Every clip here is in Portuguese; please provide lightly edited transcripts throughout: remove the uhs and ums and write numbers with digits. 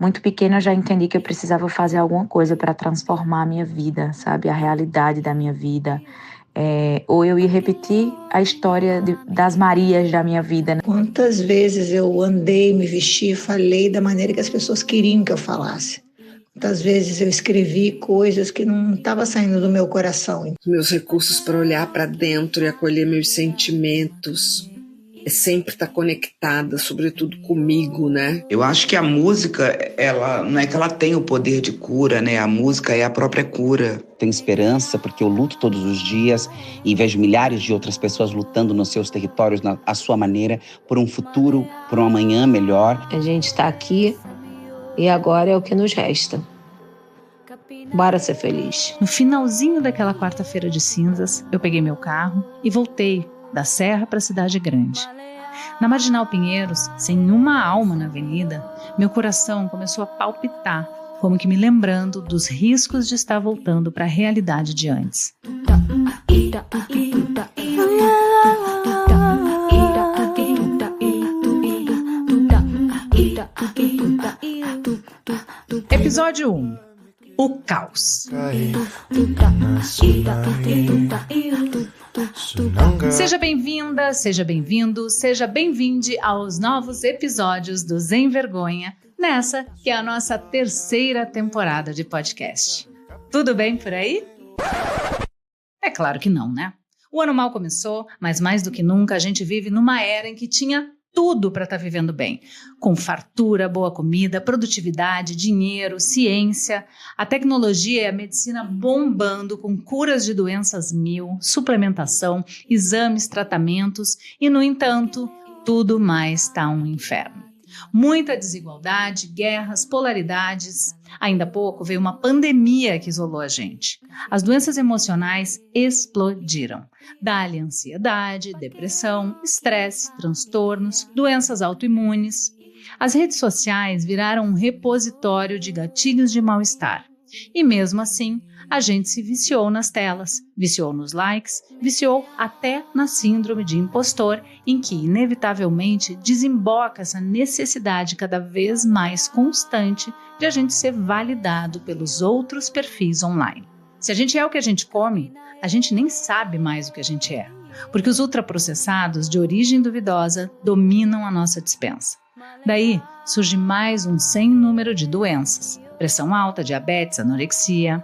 Muito pequena eu já entendi que eu precisava fazer alguma coisa para transformar a minha vida, sabe? A realidade da minha vida. Ou eu ia repetir a história das Marias da minha vida, né? Quantas vezes eu andei, me vesti, falei da maneira que as pessoas queriam que eu falasse. Quantas vezes eu escrevi coisas que não estavam saindo do meu coração. Meus recursos para olhar para dentro e acolher meus sentimentos é sempre estar conectada, sobretudo comigo, né? Eu acho que a música, ela não é que ela tem o poder de cura, né? A música é a própria cura. Tenho esperança porque eu luto todos os dias e vejo milhares de outras pessoas lutando nos seus territórios, à sua maneira, por um futuro, por um amanhã melhor. A gente está aqui e agora é o que nos resta. Bora ser feliz. No finalzinho daquela quarta-feira de cinzas, eu peguei meu carro e voltei da Serra para a cidade grande. Na Marginal Pinheiros, sem uma alma na avenida, meu coração começou a palpitar, como que me lembrando dos riscos de estar voltando para a realidade de antes. Episódio 1. O caos. Seja bem-vinda, seja bem-vindo, seja bem-vinde aos novos episódios do Sem Vergonha, nessa que é a nossa terceira temporada de podcast. Tudo bem por aí? É claro que não, né? O ano mal começou, mas mais do que nunca a gente vive numa era em que tinha tudo para estar vivendo bem, com fartura, boa comida, produtividade, dinheiro, ciência, a tecnologia e a medicina bombando com curas de doenças 1000, suplementação, exames, tratamentos e, no entanto, tudo mais está um inferno. Muita desigualdade, guerras, polaridades. Ainda há pouco veio uma pandemia que isolou a gente. As doenças emocionais explodiram. Dá-lhe ansiedade, depressão, estresse, transtornos, doenças autoimunes. As redes sociais viraram um repositório de gatilhos de mal-estar. E mesmo assim, a gente se viciou nas telas, viciou nos likes, viciou até na síndrome de impostor, em que inevitavelmente desemboca essa necessidade cada vez mais constante de a gente ser validado pelos outros perfis online. Se a gente é o que a gente come, a gente nem sabe mais o que a gente é, porque os ultraprocessados de origem duvidosa dominam a nossa despensa. Daí surge mais um sem número de doenças. Pressão alta, diabetes, anorexia.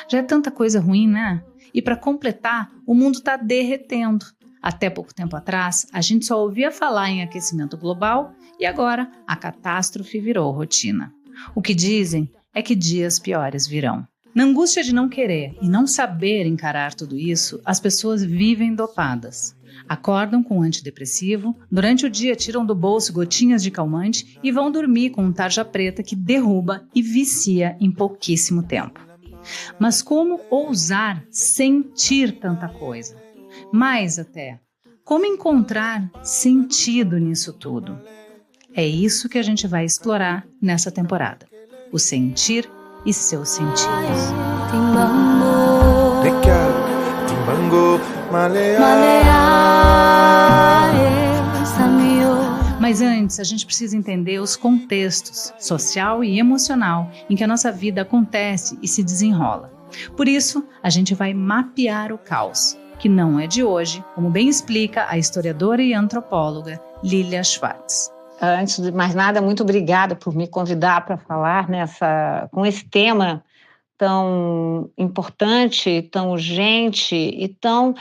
Já é tanta coisa ruim, né? E para completar, o mundo está derretendo. Até pouco tempo atrás, a gente só ouvia falar em aquecimento global e agora a catástrofe virou rotina. O que dizem é que dias piores virão. Na angústia de não querer e não saber encarar tudo isso, as pessoas vivem dopadas. Acordam com antidepressivo, durante o dia tiram do bolso gotinhas de calmante e vão dormir com um tarja preta que derruba e vicia em pouquíssimo tempo. Mas como ousar sentir tanta coisa? Mais até, como encontrar sentido nisso tudo? É isso que a gente vai explorar nessa temporada. O sentir e seus sentidos. Mas antes, a gente precisa entender os contextos social e emocional em que a nossa vida acontece e se desenrola. Por isso, a gente vai mapear o caos, que não é de hoje, como bem explica a historiadora e antropóloga Lilia Schwartz. Antes de mais nada, muito obrigada por me convidar para falar com esse tema tão importante, tão urgente e tão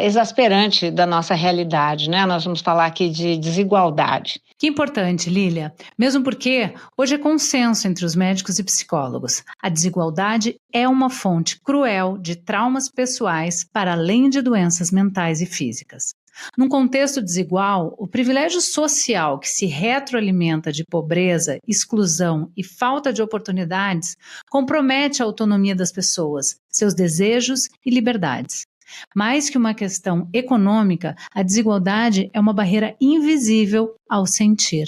exasperante da nossa realidade, né? Nós vamos falar aqui de desigualdade. Que importante, Lília. Mesmo porque hoje é consenso entre os médicos e psicólogos. A desigualdade é uma fonte cruel de traumas pessoais para além de doenças mentais e físicas. Num contexto desigual, o privilégio social que se retroalimenta de pobreza, exclusão e falta de oportunidades compromete a autonomia das pessoas, seus desejos e liberdades. Mais que uma questão econômica, a desigualdade é uma barreira invisível ao sentir.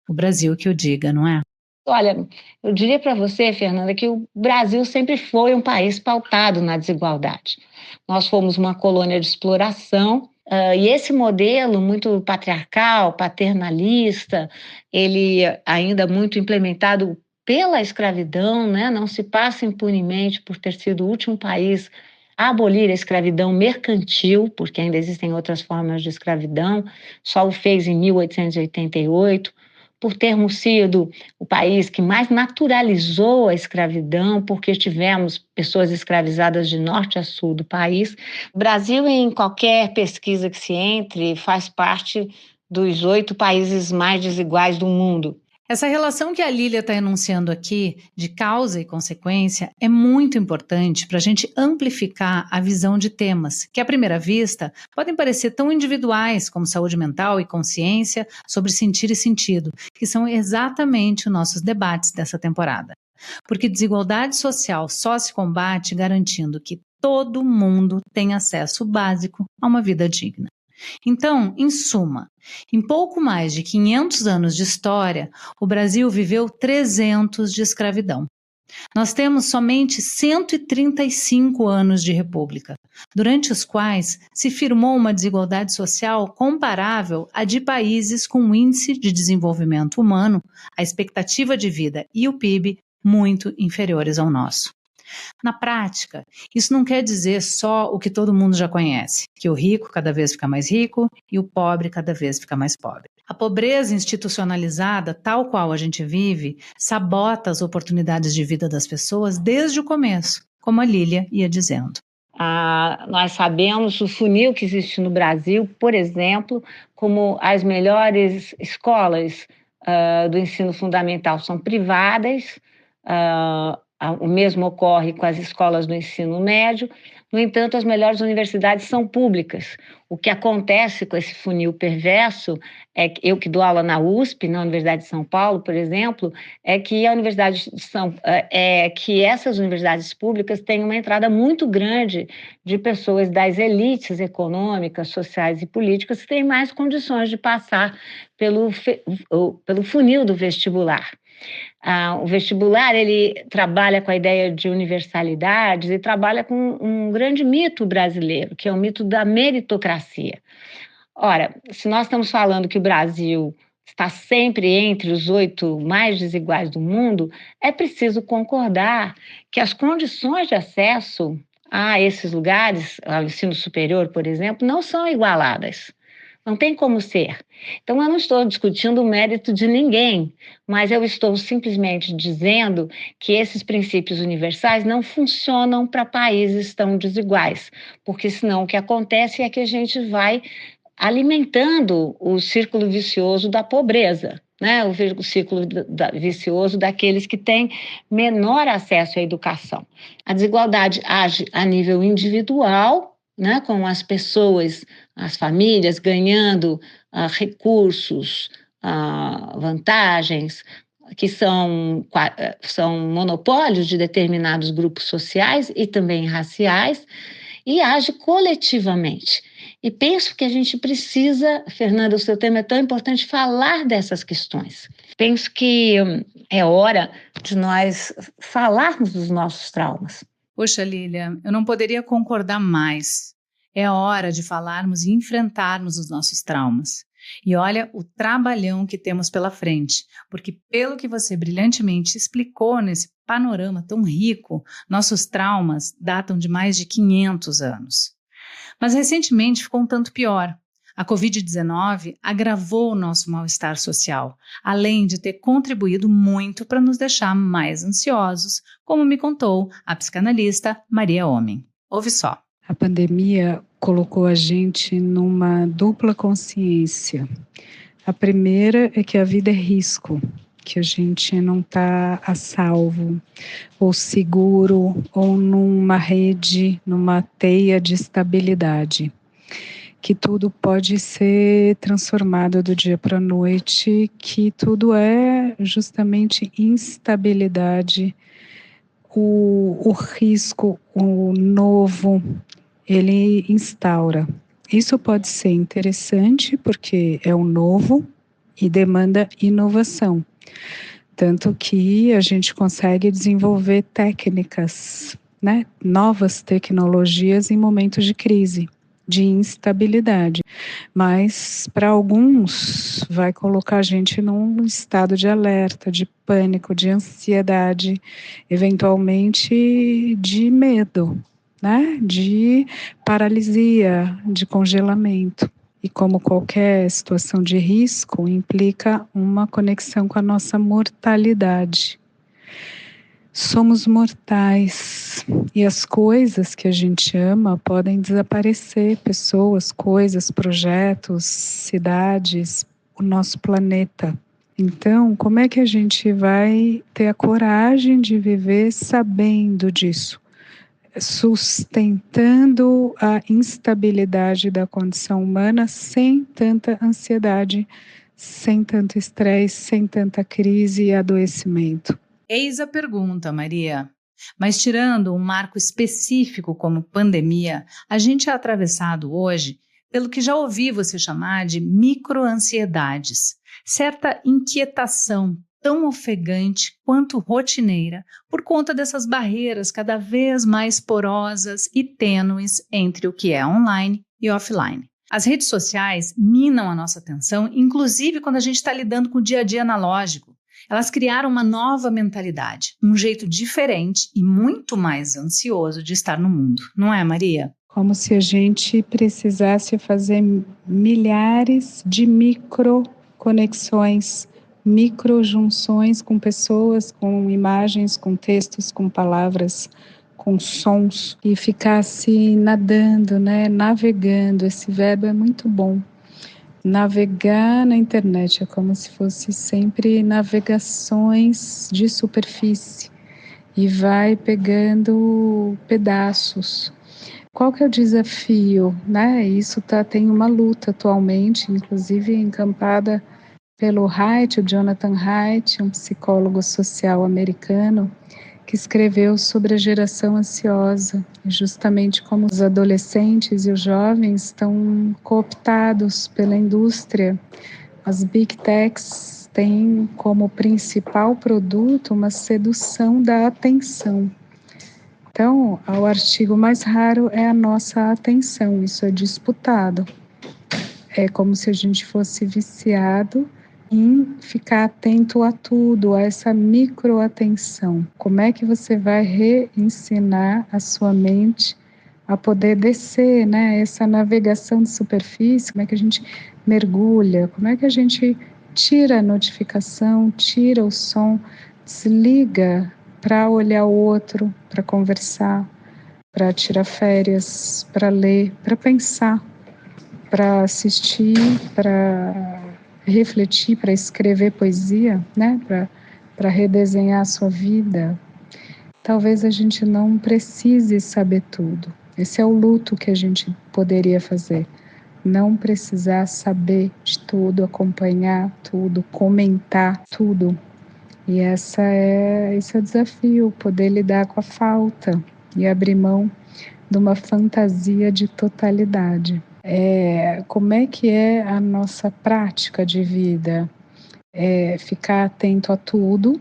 O Brasil que o diga, não é? Olha, eu diria para você, Fernanda, que o Brasil sempre foi um país pautado na desigualdade. Nós fomos uma colônia de exploração, E esse modelo muito patriarcal, paternalista, ele ainda muito implementado pela escravidão, né? Não se passa impunemente por ter sido o último país a abolir a escravidão mercantil, porque ainda existem outras formas de escravidão, só o fez em 1888, por termos sido o país que mais naturalizou a escravidão, porque tivemos pessoas escravizadas de norte a sul do país. O Brasil, em qualquer pesquisa que se entre, faz parte dos 8 países mais desiguais do mundo. Essa relação que a Lília está enunciando aqui, de causa e consequência, é muito importante para a gente amplificar a visão de temas que, à primeira vista, podem parecer tão individuais como saúde mental e consciência sobre sentir e sentido, que são exatamente os nossos debates dessa temporada. Porque desigualdade social só se combate garantindo que todo mundo tem acesso básico a uma vida digna. Então, em suma, em pouco mais de 500 anos de história, o Brasil viveu 300 de escravidão. Nós temos somente 135 anos de república, durante os quais se firmou uma desigualdade social comparável à de países com um índice de desenvolvimento humano, a expectativa de vida e o PIB muito inferiores ao nosso. Na prática, isso não quer dizer só o que todo mundo já conhece, que o rico cada vez fica mais rico e o pobre cada vez fica mais pobre. A pobreza institucionalizada, tal qual a gente vive, sabota as oportunidades de vida das pessoas desde o começo, como a Lília ia dizendo. Nós sabemos o funil que existe no Brasil, por exemplo, como as melhores escolas do ensino fundamental são privadas, o mesmo ocorre com as escolas do ensino médio. No entanto, as melhores universidades são públicas. O que acontece com esse funil perverso, eu que dou aula na USP, na Universidade de São Paulo, por exemplo, é que que essas universidades públicas têm uma entrada muito grande de pessoas das elites econômicas, sociais e políticas que têm mais condições de passar pelo funil do vestibular. O vestibular, ele trabalha com a ideia de universalidades e trabalha com um grande mito brasileiro, que é o mito da meritocracia. Ora, se nós estamos falando que o Brasil está sempre entre os 8 mais desiguais do mundo, é preciso concordar que as condições de acesso a esses lugares, ao ensino superior, por exemplo, não são igualadas. Não tem como ser. Então, eu não estou discutindo o mérito de ninguém, mas eu estou simplesmente dizendo que esses princípios universais não funcionam para países tão desiguais, porque senão o que acontece é que a gente vai alimentando o círculo vicioso da pobreza, né? O círculo vicioso daqueles que têm menor acesso à educação. A desigualdade age a nível individual, né, com as pessoas, as famílias ganhando recursos, vantagens, que são monopólios de determinados grupos sociais e também raciais, e age coletivamente. E penso que a gente precisa, Fernanda, o seu tema é tão importante, falar dessas questões. Penso que é hora de nós falarmos dos nossos traumas. Poxa, Lília, eu não poderia concordar mais. É hora de falarmos e enfrentarmos os nossos traumas. E olha o trabalhão que temos pela frente, porque pelo que você brilhantemente explicou nesse panorama tão rico, nossos traumas datam de mais de 500 anos. Mas recentemente ficou um tanto pior. A Covid-19 agravou o nosso mal-estar social, além de ter contribuído muito para nos deixar mais ansiosos, como me contou a psicanalista Maria Homem. Ouve só. A pandemia colocou a gente numa dupla consciência. A primeira é que a vida é risco, que a gente não está a salvo, ou seguro, ou numa rede, numa teia de estabilidade. Que tudo pode ser transformado do dia para a noite, que tudo é justamente instabilidade, o risco, o novo, ele instaura. Isso pode ser interessante porque é o novo e demanda inovação. Tanto que a gente consegue desenvolver técnicas, né, novas tecnologias em momentos de crise. de instabilidade. Mas para alguns vai colocar a gente num estado de alerta, de pânico, de ansiedade, eventualmente de medo, né? De paralisia, de congelamento. E como qualquer situação de risco, implica uma conexão com a nossa mortalidade. Somos mortais e as coisas que a gente ama podem desaparecer, pessoas, coisas, projetos, cidades, o nosso planeta. Então, como é que a gente vai ter a coragem de viver sabendo disso? Sustentando a instabilidade da condição humana sem tanta ansiedade, sem tanto estresse, sem tanta crise e adoecimento. Eis a pergunta, Maria. Mas tirando um marco específico como pandemia, a gente é atravessado hoje pelo que já ouvi você chamar de microansiedades, certa inquietação tão ofegante quanto rotineira por conta dessas barreiras cada vez mais porosas e tênues entre o que é online e offline. As redes sociais minam a nossa atenção, inclusive quando a gente está lidando com o dia a dia analógico. Elas criaram uma nova mentalidade, um jeito diferente e muito mais ansioso de estar no mundo. Não é, Maria? Como se a gente precisasse fazer milhares de microconexões, microjunções com pessoas, com imagens, com textos, com palavras, com sons, e ficasse nadando, né? Navegando. Esse verbo é muito bom. Navegar na internet é como se fosse sempre navegações de superfície e vai pegando pedaços. Qual que é o desafio, né? Isso tem uma luta atualmente, inclusive encampada pelo Haidt, o Jonathan Haidt, um psicólogo social americano, que escreveu sobre a geração ansiosa, justamente como os adolescentes e os jovens estão cooptados pela indústria. As Big Techs têm como principal produto uma sedução da atenção. Então, o artigo mais raro é a nossa atenção, isso é disputado. É como se a gente fosse viciado em ficar atento a tudo, a essa microatenção. Como é que você vai reensinar a sua mente a poder descer, né? Essa navegação de superfície, como é que a gente mergulha, como é que a gente tira a notificação, tira o som, desliga para olhar o outro, para conversar, para tirar férias, para ler, para pensar, para assistir, para refletir, para escrever poesia, né? Para redesenhar a sua vida. Talvez a gente não precise saber tudo. Esse é o luto que a gente poderia fazer. Não precisar saber de tudo, acompanhar tudo, comentar tudo. E esse é o desafio, poder lidar com a falta e abrir mão de uma fantasia de totalidade. Como é que é a nossa prática de vida? Ficar atento a tudo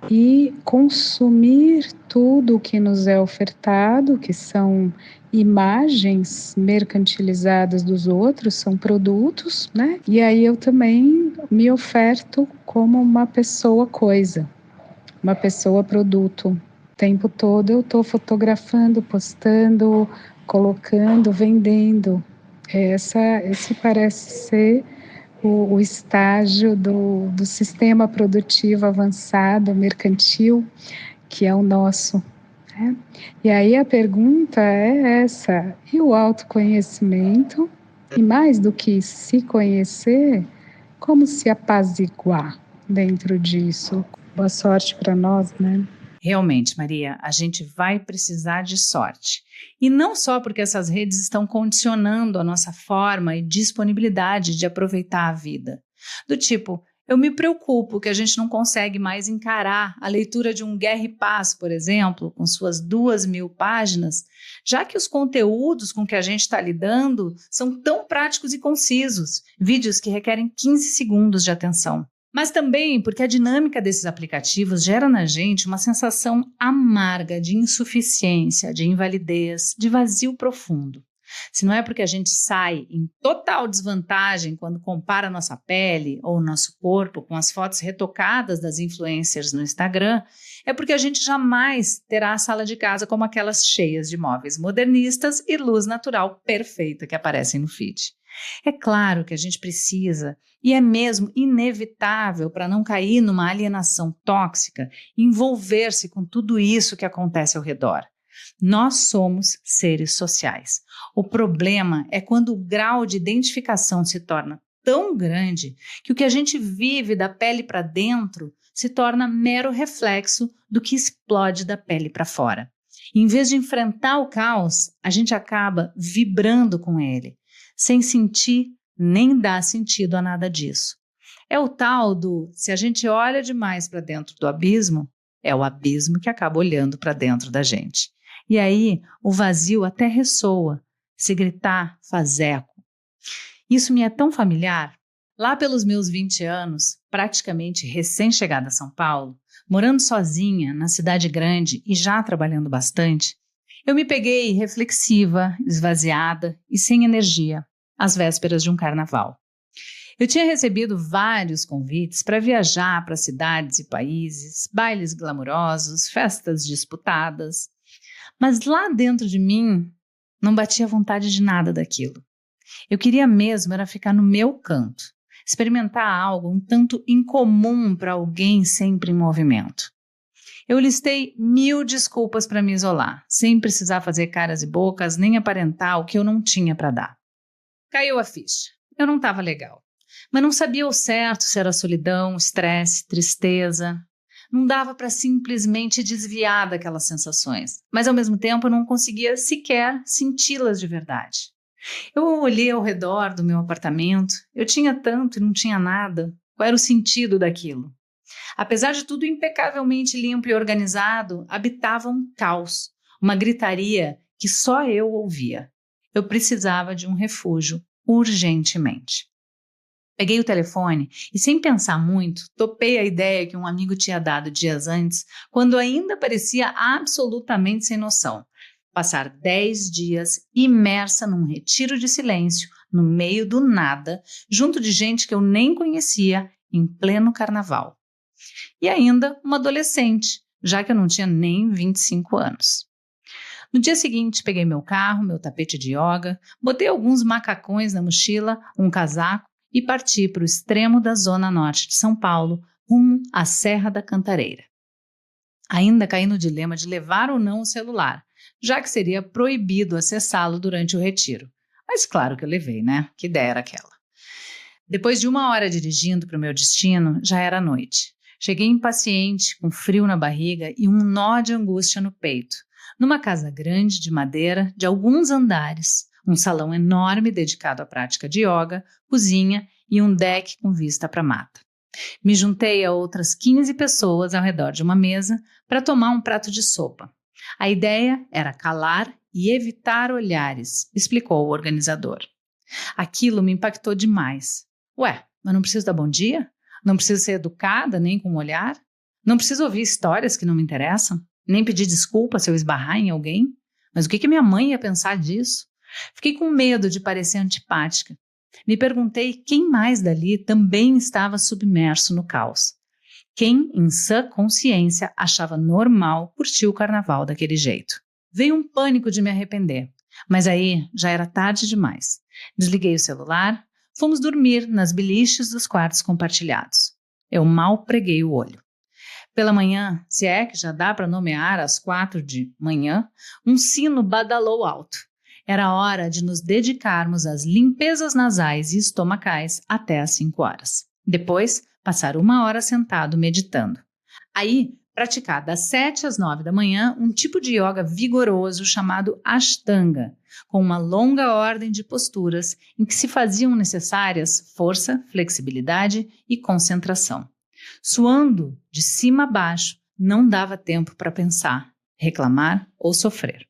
e consumir tudo que nos é ofertado, que são imagens mercantilizadas dos outros, são produtos, né? E aí eu também me oferto como uma pessoa coisa, uma pessoa produto. O tempo todo eu estou fotografando, postando, colocando, vendendo. Esse parece ser o estágio do sistema produtivo avançado, mercantil, que é o nosso. Né? E aí a pergunta é essa: e o autoconhecimento? E mais do que se conhecer, como se apaziguar dentro disso? Boa sorte para nós, né? Realmente, Maria, a gente vai precisar de sorte. E não só porque essas redes estão condicionando a nossa forma e disponibilidade de aproveitar a vida. Do tipo, eu me preocupo que a gente não consegue mais encarar a leitura de um Guerra e Paz, por exemplo, com suas 2.000 páginas, já que os conteúdos com que a gente está lidando são tão práticos e concisos, vídeos que requerem 15 segundos de atenção. Mas também porque a dinâmica desses aplicativos gera na gente uma sensação amarga de insuficiência, de invalidez, de vazio profundo. Se não é porque a gente sai em total desvantagem quando compara nossa pele ou nosso corpo com as fotos retocadas das influencers no Instagram, é porque a gente jamais terá a sala de casa como aquelas cheias de móveis modernistas e luz natural perfeita que aparecem no feed. É claro que a gente precisa, e é mesmo inevitável para não cair numa alienação tóxica, envolver-se com tudo isso que acontece ao redor. Nós somos seres sociais. O problema é quando o grau de identificação se torna tão grande que o que a gente vive da pele para dentro se torna mero reflexo do que explode da pele para fora. E, em vez de enfrentar o caos, a gente acaba vibrando com ele, sem sentir nem dar sentido a nada disso. É o tal do, se a gente olha demais para dentro do abismo, é o abismo que acaba olhando para dentro da gente. E aí o vazio até ressoa, se gritar faz eco. Isso me é tão familiar. Lá pelos meus 20 anos, praticamente recém-chegada a São Paulo, morando sozinha na cidade grande e já trabalhando bastante, eu me peguei reflexiva, esvaziada e sem energia, às vésperas de um carnaval. Eu tinha recebido vários convites para viajar para cidades e países, bailes glamurosos, festas disputadas, mas lá dentro de mim não batia vontade de nada daquilo. Eu queria mesmo era ficar no meu canto, experimentar algo um tanto incomum para alguém sempre em movimento. Eu listei 1000 desculpas para me isolar, sem precisar fazer caras e bocas, nem aparentar o que eu não tinha para dar. Caiu a ficha. Eu não estava legal. Mas não sabia ao certo se era solidão, estresse, tristeza. Não dava para simplesmente desviar daquelas sensações, mas ao mesmo tempo eu não conseguia sequer senti-las de verdade. Eu olhei ao redor do meu apartamento, eu tinha tanto e não tinha nada. Qual era o sentido daquilo? Apesar de tudo impecavelmente limpo e organizado, habitava um caos, uma gritaria que só eu ouvia. Eu precisava de um refúgio urgentemente. Peguei o telefone e, sem pensar muito, topei a ideia que um amigo tinha dado dias antes, quando ainda parecia absolutamente sem noção. Passar 10 dias imersa num retiro de silêncio, no meio do nada, junto de gente que eu nem conhecia, em pleno carnaval. E ainda uma adolescente, já que eu não tinha nem 25 anos. No dia seguinte, peguei meu carro, meu tapete de yoga, botei alguns macacões na mochila, um casaco e parti para o extremo da zona norte de São Paulo, rumo à Serra da Cantareira. Ainda caí no dilema de levar ou não o celular, já que seria proibido acessá-lo durante o retiro. Mas claro que eu levei, né? Que ideia era aquela? Depois de 1 hora dirigindo para o meu destino, já era noite. Cheguei impaciente, com frio na barriga e um nó de angústia no peito, numa casa grande de madeira, de alguns andares, um salão enorme dedicado à prática de yoga, cozinha e um deck com vista para a mata. Me juntei a outras 15 pessoas ao redor de uma mesa para tomar um prato de sopa. A ideia era calar e evitar olhares, explicou o organizador. Aquilo me impactou demais. Ué, mas não preciso dar bom dia? Não preciso ser educada nem com um olhar? Não preciso ouvir histórias que não me interessam? Nem pedir desculpa se eu esbarrar em alguém? Mas o que minha mãe ia pensar disso? Fiquei com medo de parecer antipática. Me perguntei quem mais dali também estava submerso no caos. Quem, em sã consciência, achava normal curtir o carnaval daquele jeito. Veio um pânico de me arrepender, mas aí já era tarde demais. Desliguei o celular, fomos dormir nas biliches dos quartos compartilhados. Eu mal preguei o olho. Pela manhã, se é que já dá para nomear às 4 da manhã, um sino badalou alto. Era hora de nos dedicarmos às limpezas nasais e estomacais até às 5 horas. Depois, passar 1 hora sentado meditando. Aí, praticar das 7 às 9 da manhã um tipo de yoga vigoroso chamado Ashtanga, com uma longa ordem de posturas em que se faziam necessárias força, flexibilidade e concentração. Suando de cima a baixo, não dava tempo para pensar, reclamar ou sofrer.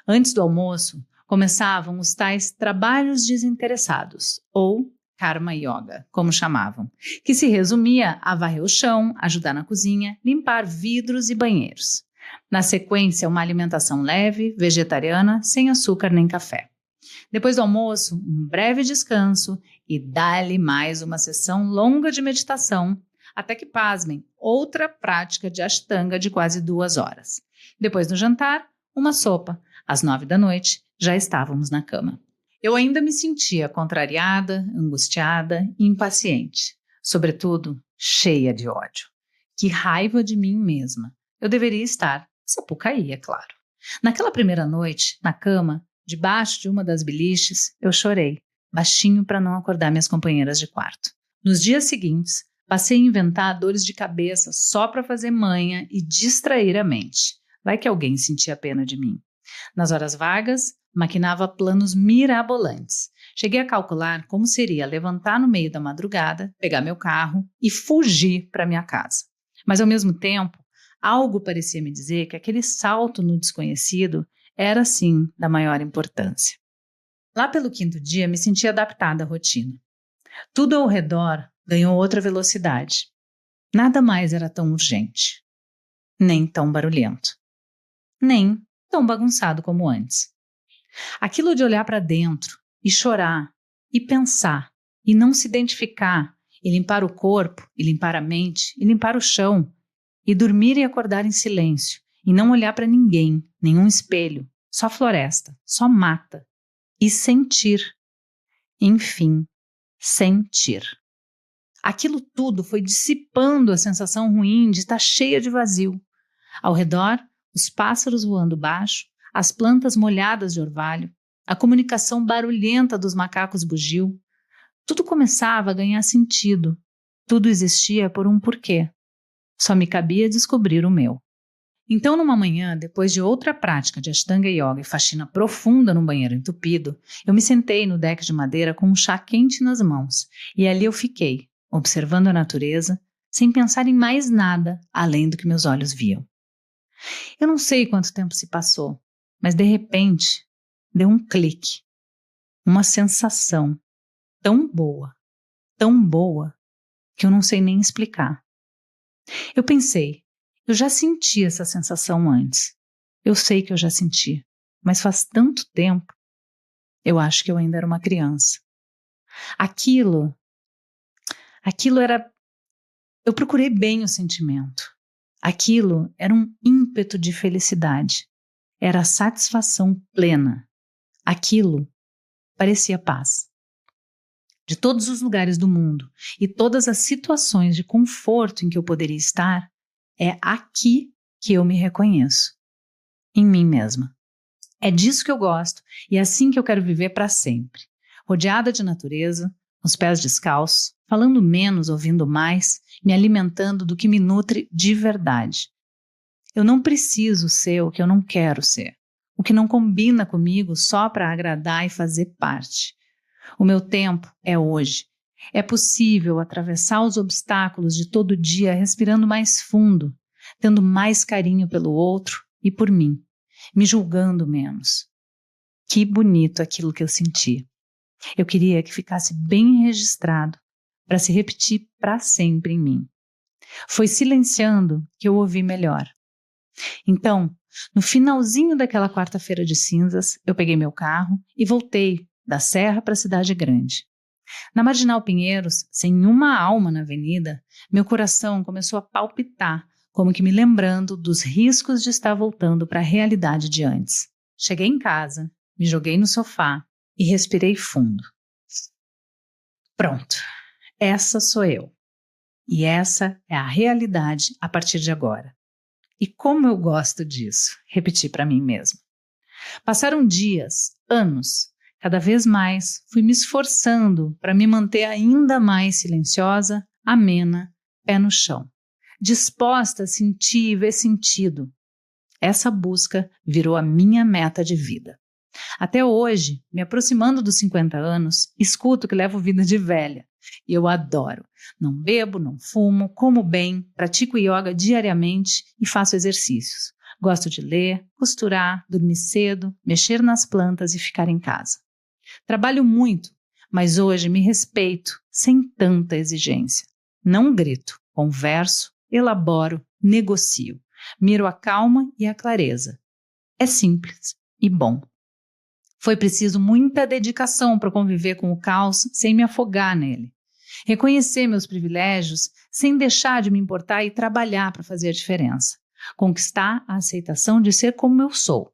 Antes do almoço, começavam os tais trabalhos desinteressados, ou Karma Yoga, como chamavam, que se resumia a varrer o chão, ajudar na cozinha, limpar vidros e banheiros. Na sequência, uma alimentação leve, vegetariana, sem açúcar nem café. Depois do almoço, um breve descanso e dá-lhe mais uma sessão longa de meditação, até que, pasmem, outra prática de Ashtanga de quase 2 horas. Depois do jantar, uma sopa. Às 9 da noite, já estávamos na cama. Eu ainda me sentia contrariada, angustiada e impaciente. Sobretudo, cheia de ódio. Que raiva de mim mesma. Eu deveria estar Sapucaí, é claro. Naquela primeira noite, na cama, debaixo de uma das beliches, eu chorei, baixinho para não acordar minhas companheiras de quarto. Nos dias seguintes, passei a inventar dores de cabeça só para fazer manha e distrair a mente. Vai que alguém sentia pena de mim. Nas horas vagas, maquinava planos mirabolantes. Cheguei a calcular como seria levantar no meio da madrugada, pegar meu carro e fugir para minha casa. Mas, ao mesmo tempo, algo parecia me dizer que aquele salto no desconhecido era, sim, da maior importância. Lá pelo 5º dia, me senti adaptada à rotina. Tudo ao redor ganhou outra velocidade. Nada mais era tão urgente, nem tão barulhento, nem tão bagunçado como antes. Aquilo de olhar para dentro e chorar e pensar e não se identificar e limpar o corpo e limpar a mente e limpar o chão e dormir e acordar em silêncio e não olhar para ninguém, nenhum espelho, só floresta, só mata e sentir. Enfim, sentir. Aquilo tudo foi dissipando a sensação ruim de estar cheia de vazio. Ao redor, os pássaros voando baixo, as plantas molhadas de orvalho, a comunicação barulhenta dos macacos bugio. Tudo começava a ganhar sentido. Tudo existia por um porquê. Só me cabia descobrir o meu. Então, numa manhã, depois de outra prática de Ashtanga Yoga e faxina profunda num banheiro entupido, eu me sentei no deck de madeira com um chá quente nas mãos. E ali eu fiquei, observando a natureza, sem pensar em mais nada além do que meus olhos viam. Eu não sei quanto tempo se passou, mas de repente deu um clique, uma sensação tão boa, que eu não sei nem explicar. Eu pensei, eu já senti essa sensação antes. Eu sei que eu já senti, mas faz tanto tempo. Eu acho que eu ainda era uma criança. Aquilo era... Eu procurei bem o sentimento. Aquilo era um ímpeto de felicidade. Era satisfação plena. Aquilo parecia paz. De todos os lugares do mundo e todas as situações de conforto em que eu poderia estar, é aqui que eu me reconheço. Em mim mesma. É disso que eu gosto e é assim que eu quero viver para sempre. Rodeada de natureza, os pés descalços, falando menos, ouvindo mais, me alimentando do que me nutre de verdade. Eu não preciso ser o que eu não quero ser, o que não combina comigo só para agradar e fazer parte. O meu tempo é hoje. É possível atravessar os obstáculos de todo dia respirando mais fundo, tendo mais carinho pelo outro e por mim, me julgando menos. Que bonito aquilo que eu senti. Eu queria que ficasse bem registrado para se repetir para sempre em mim. Foi silenciando que eu ouvi melhor. Então, no finalzinho daquela quarta-feira de cinzas, eu peguei meu carro e voltei da Serra para a cidade grande. Na Marginal Pinheiros, sem uma alma na avenida, meu coração começou a palpitar, como que me lembrando dos riscos de estar voltando para a realidade de antes. Cheguei em casa, me joguei no sofá e respirei fundo. Pronto, essa sou eu. E essa é a realidade a partir de agora. E como eu gosto disso, repeti para mim mesma. Passaram dias, anos. Cada vez mais fui me esforçando para me manter ainda mais silenciosa, amena, pé no chão, disposta a sentir e ver sentido. Essa busca virou a minha meta de vida. Até hoje, me aproximando dos 50 anos, escuto que levo vida de velha. E eu adoro. Não bebo, não fumo, como bem, pratico yoga diariamente e faço exercícios. Gosto de ler, costurar, dormir cedo, mexer nas plantas e ficar em casa. Trabalho muito, mas hoje me respeito sem tanta exigência. Não grito, converso, elaboro, negocio. Miro a calma e a clareza. É simples e bom. Foi preciso muita dedicação para conviver com o caos sem me afogar nele. Reconhecer meus privilégios sem deixar de me importar e trabalhar para fazer a diferença. Conquistar a aceitação de ser como eu sou.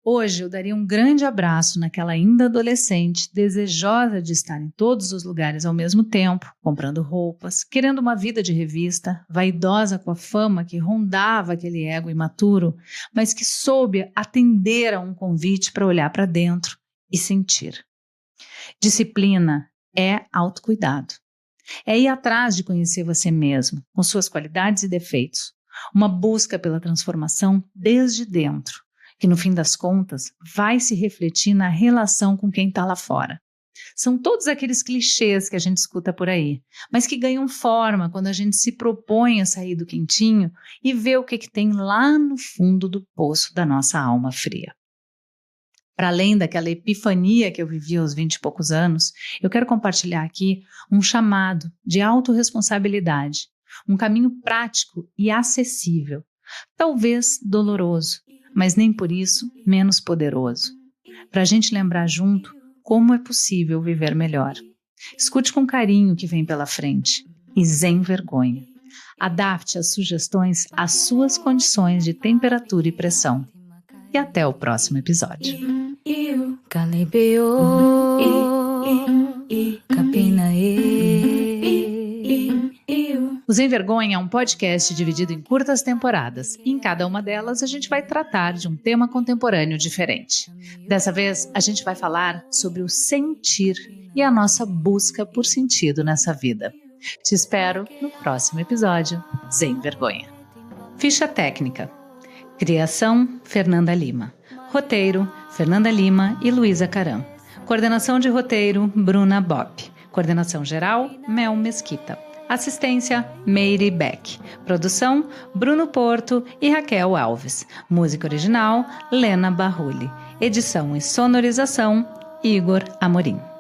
Hoje eu daria um grande abraço naquela ainda adolescente, desejosa de estar em todos os lugares ao mesmo tempo, comprando roupas, querendo uma vida de revista, vaidosa com a fama que rondava aquele ego imaturo, mas que soube atender a um convite para olhar para dentro e sentir. Disciplina é autocuidado. É ir atrás de conhecer você mesmo, com suas qualidades e defeitos. Uma busca pela transformação desde dentro, que no fim das contas vai se refletir na relação com quem está lá fora. São todos aqueles clichês que a gente escuta por aí, mas que ganham forma quando a gente se propõe a sair do quentinho e ver o que tem lá no fundo do poço da nossa alma fria. Para além daquela epifania que eu vivi aos 20 e poucos anos, eu quero compartilhar aqui um chamado de autorresponsabilidade, um caminho prático e acessível, talvez doloroso, mas nem por isso menos poderoso, para a gente lembrar junto como é possível viver melhor. Escute com carinho o que vem pela frente e sem vergonha. Adapte as sugestões às suas condições de temperatura e pressão. E até o próximo episódio. O Sem Vergonha é um podcast dividido em curtas temporadas e em cada uma delas a gente vai tratar de um tema contemporâneo diferente. Dessa vez a gente vai falar sobre o sentir e a nossa busca por sentido nessa vida. Te espero no próximo episódio Sem Vergonha. Ficha técnica. Criação, Fernanda Lima. Roteiro, Fernanda Lima e Luísa Caram. Coordenação de roteiro, Bruna Bopp. Coordenação geral, Mel Mesquita. Assistência, Meire Beck. Produção, Bruno Porto e Raquel Alves. Música original, Lena Barrulli. Edição e sonorização, Igor Amorim.